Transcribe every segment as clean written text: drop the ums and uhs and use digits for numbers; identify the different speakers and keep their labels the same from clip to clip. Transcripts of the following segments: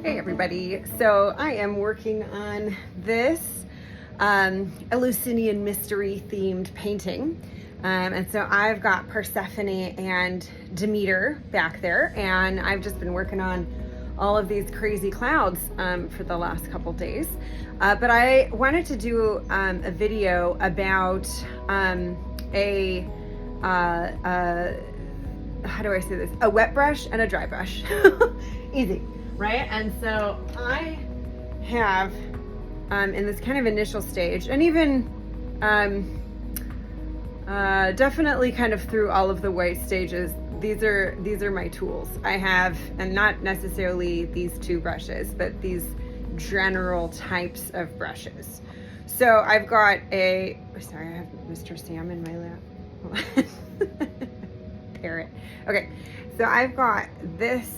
Speaker 1: Hey everybody, so I am working on this Eleusinian mystery themed painting. And so I've got Persephone and Demeter back there, and I've just been working on all of these crazy clouds for the last couple days. But I wanted to do a video about how do I say this? A wet brush and a dry brush. Easy. Right? And so I have, in this kind of initial stage, and even definitely kind of through all of the white stages, these are my tools. I have, and not necessarily these two brushes, but these general types of brushes. So I've got I have Mr. Sam in my lap. Parrot. Okay, so I've got this,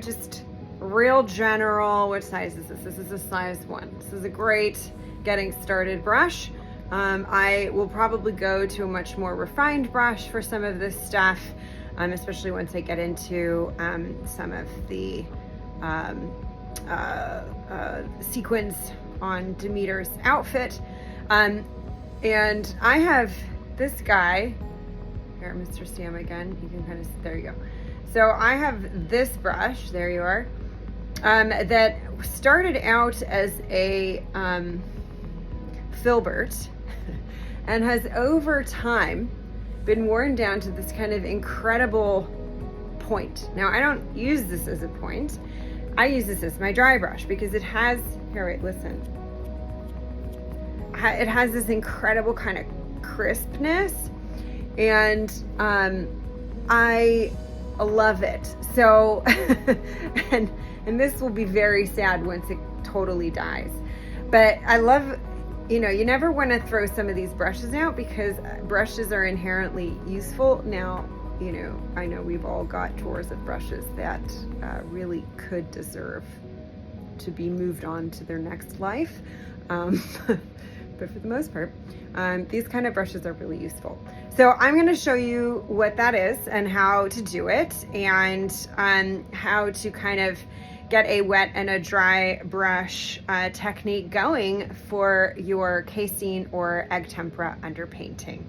Speaker 1: just real general. Which size is this? This is a size 1. This is a great getting started brush. I will probably go to a much more refined brush for some of this stuff, especially once I get into some of the sequins on Demeter's outfit. And I have this guy here, Mr. Sam again. You can kind of, there you go. So I have this brush, there you are, that started out as a filbert and has over time been worn down to this kind of incredible point. Now I don't use this as a point. I use this as my dry brush because it has, here, wait, listen. It has this incredible kind of crispness, and I love it. So, and this will be very sad once it totally dies. But I love, you never want to throw some of these brushes out because brushes are inherently useful. Now, I know we've all got drawers of brushes that really could deserve to be moved on to their next life. But for the most part, these kind of brushes are really useful. So I'm going to show you what that is and how to do it, and how to kind of get a wet and a dry brush technique going for your casein or egg tempera underpainting.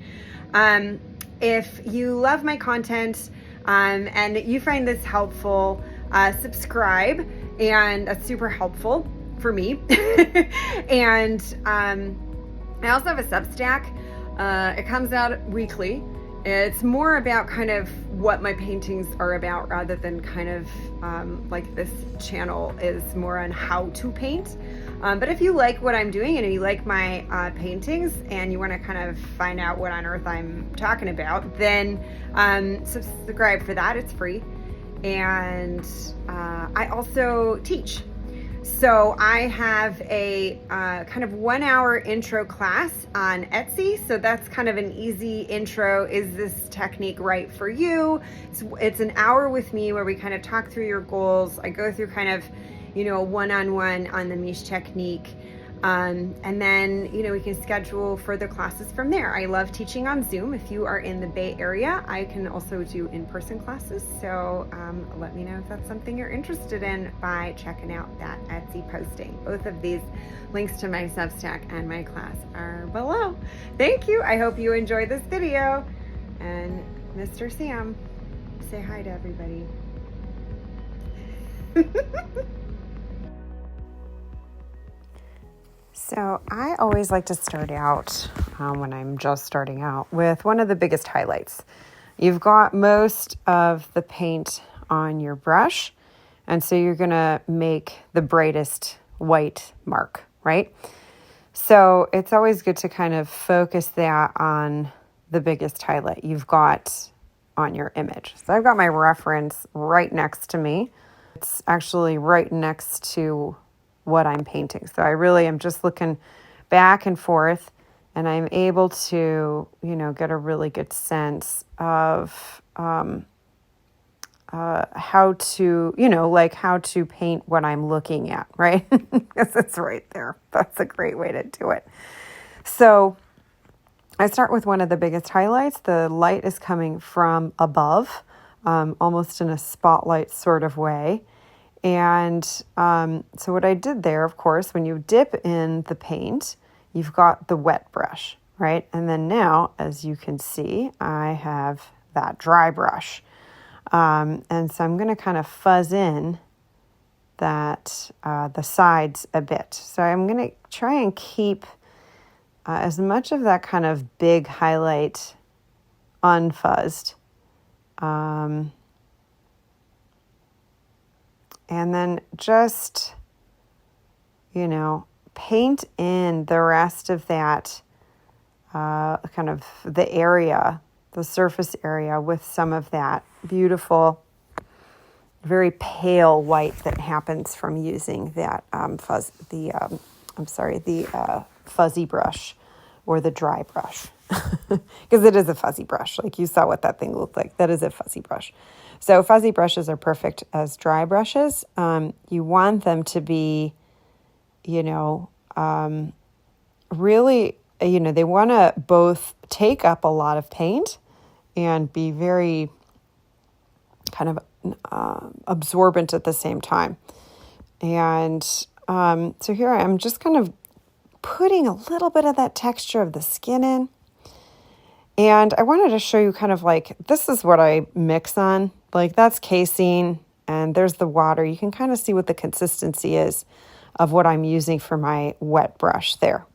Speaker 1: If you love my content and you find this helpful, subscribe, and that's super helpful for me. And I also have a Substack. It comes out weekly. It's more about kind of what my paintings are about rather than kind of like this channel is more on how to paint. But if you like what I'm doing and you like my paintings and you want to kind of find out what on earth I'm talking about, then subscribe for that. It's free. And I also teach. So I have a kind of 1 hour intro class on Etsy. So that's kind of an easy intro. Is this technique right for you? It's an hour with me where we kind of talk through your goals. I go through kind of, a one-on-one on the Mische Technique. And then, we can schedule further classes from there. I love teaching on Zoom. If you are in the Bay Area, I can also do in-person classes. So let me know if that's something you're interested in by checking out that Etsy posting. Both of these links to my Substack and my class are below. Thank you. I hope you enjoyed this video. And Mr. Sam, say hi to everybody. So I always like to start out when I'm just starting out with one of the biggest highlights. You've got most of the paint on your brush, and so you're going to make the brightest white mark, right? So it's always good to kind of focus that on the biggest highlight you've got on your image. So I've got my reference right next to me. It's actually right next to what I'm painting. So I really am just looking back and forth, and I'm able to, get a really good sense of how to, how to paint what I'm looking at, right? Because it's right there. That's a great way to do it. So I start with one of the biggest highlights. The light is coming from above, almost in a spotlight sort of way. And so what I did there, of course, when you dip in the paint, you've got the wet brush, right? And then now, as you can see, I have that dry brush. And so I'm going to kind of fuzz in that the sides a bit. So I'm going to try and keep as much of that kind of big highlight unfuzzed. And then just, paint in the rest of that kind of the area, the surface area, with some of that beautiful, very pale white that happens from using that fuzzy brush or the dry brush. Because it is a fuzzy brush. Like you saw what that thing looked like. That is a fuzzy brush. So fuzzy brushes are perfect as dry brushes. You want them to be, really, they want to both take up a lot of paint and be very kind of absorbent at the same time. And so here I am just kind of putting a little bit of that texture of the skin in. And I wanted to show you kind of like, this is what I mix on. Like that's casein and there's the water. You can kind of see what the consistency is of what I'm using for my wet brush there.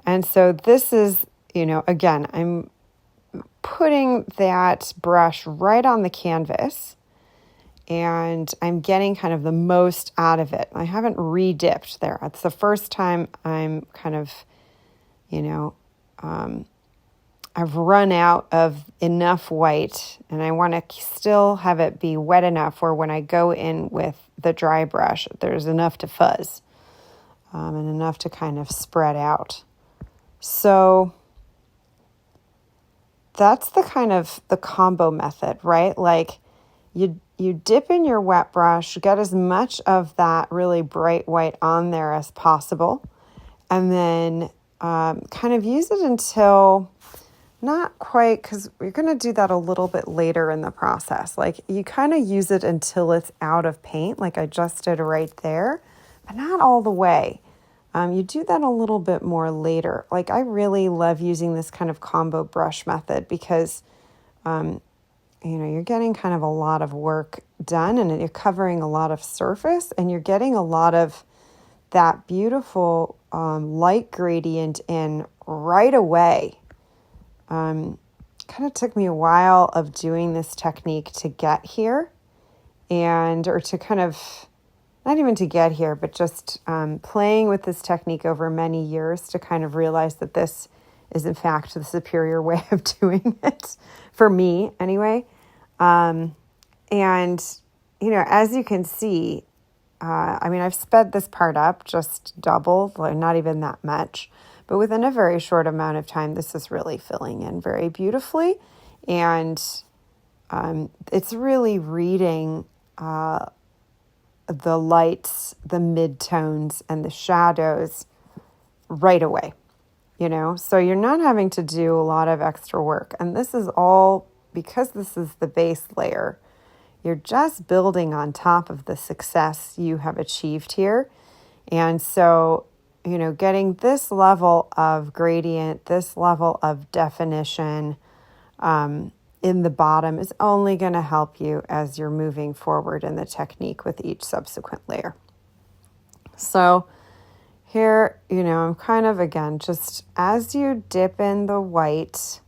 Speaker 1: And so this is, again, I'm putting that brush right on the canvas and I'm getting kind of the most out of it. I haven't re-dipped there. It's the first time I'm kind of, I've run out of enough white and I want to still have it be wet enough where when I go in with the dry brush, there's enough to fuzz and enough to kind of spread out. So that's the kind of the combo method, right? Like you dip in your wet brush, get as much of that really bright white on there as possible, and then kind of use it until... Not quite, because we're going to do that a little bit later in the process. Like you kind of use it until it's out of paint, like I just did right there, but not all the way. You do that a little bit more later. Like I really love using this kind of combo brush method because, you're getting kind of a lot of work done and you're covering a lot of surface and you're getting a lot of that beautiful light gradient in right away. Kind of took me a while of doing this technique to get here or to kind of, not even to get here, but just playing with this technique over many years to kind of realize that this is in fact the superior way of doing it for me anyway. And, as you can see, I've sped this part up just double, not even that much. But within a very short amount of time, this is really filling in very beautifully. And it's really reading the lights, the midtones, and the shadows right away, So you're not having to do a lot of extra work. And this is all, because this is the base layer, you're just building on top of the success you have achieved here. And so... getting this level of gradient, this level of definition in the bottom is only going to help you as you're moving forward in the technique with each subsequent layer. So here, I'm kind of, again, just as you dip in the white,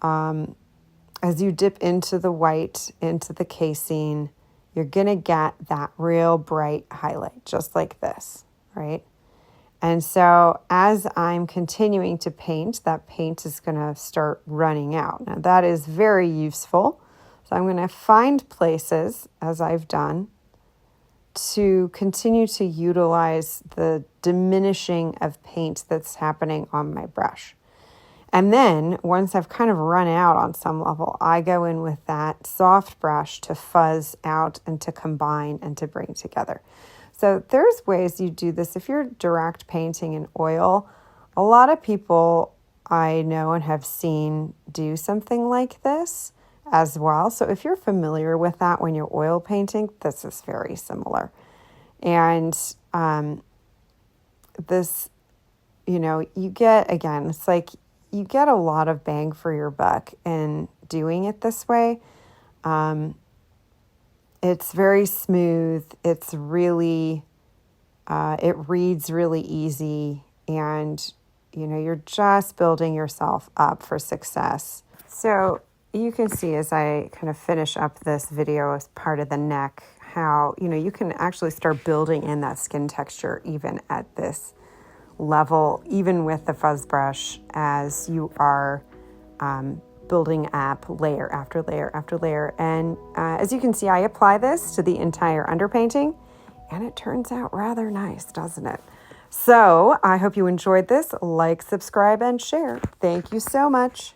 Speaker 1: as you dip into the white, into the casein, you're going to get that real bright highlight, just like this, right? And so as I'm continuing to paint, that paint is going to start running out. Now that is very useful. So I'm going to find places, as I've done, to continue to utilize the diminishing of paint that's happening on my brush. And then once I've kind of run out on some level, I go in with that soft brush to fuzz out and to combine and to bring together. So there's ways you do this. If you're direct painting in oil, a lot of people I know and have seen do something like this. as well. So if you're familiar with that when you're oil painting, this is very similar. And this, you get, again, it's like you get a lot of bang for your buck in doing it this way. It's very smooth. It's really, it reads really easy, and you're just building yourself up for success. So you can see as I kind of finish up this video as part of the neck, how, you can actually start building in that skin texture even at this level, even with the fuzz brush, as you are building up layer after layer after layer. And as you can see, I apply this to the entire underpainting, and it turns out rather nice, doesn't it? So I hope you enjoyed this. Like, subscribe, and share. Thank you so much.